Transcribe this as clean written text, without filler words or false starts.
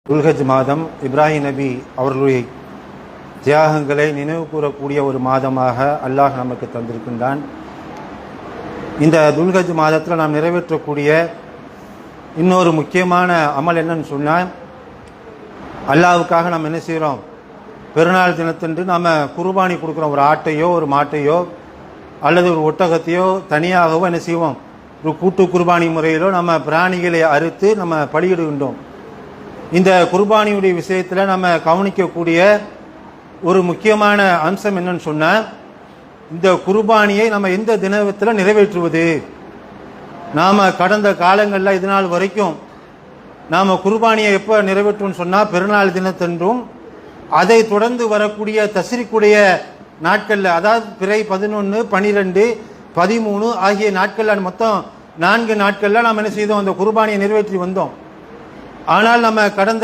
துல்ஹஜ் மாதம் இப்ராஹிம் நபி அவர்களுடைய தியாகங்களை நினைவு கூறக்கூடிய ஒரு மாதமாக அல்லாஹ் நமக்கு தந்திருக்கின்றான். இந்த துல்ஹஜ் மாதத்தில் நாம் நிறைவேற்றக்கூடிய இன்னொரு முக்கியமான அமல் என்னன்னு சொன்னால், அல்லாஹ்வுக்காக நாம் என்ன செய்கிறோம், பெருநாள் தினத்தன்று நாம் குர்பானி கொடுக்குறோம். ஒரு ஆட்டையோ ஒரு மாட்டையோ அல்லது ஒரு ஒட்டகத்தையோ தனியாகவோ என்ன செய்வோம், ஒரு கூட்டு குர்பானி முறையிலோ நம்ம பிராணிகளை அறுத்து நம்ம பலியிடுகின்றோம். இந்த குர்பானியுடைய விஷயத்தில் நம்ம கவனிக்கக்கூடிய ஒரு முக்கியமான அம்சம் என்னன்னு சொன்னால், இந்த குர்பானியை நம்ம எந்த தினத்தில் நிறைவேற்றுவது. நாம் கடந்த காலங்களில் இது நாள் வரைக்கும் நாம் குர்பானியை எப்போ நிறைவேற்றுவோம்னு சொன்னால் பெருநாள் தினத்தன்றும் அதை தொடர்ந்து வரக்கூடிய தஸ்ரீக்குடைய நாட்களில், அதாவது பிறை 11, 12, 13 ஆகிய நாட்களில், மொத்தம் 4 நாட்களில் நாம் என்ன செய்தோம், அந்த குர்பானியை நிறைவேற்றி வந்தோம். ஆனால் நம்ம கடந்த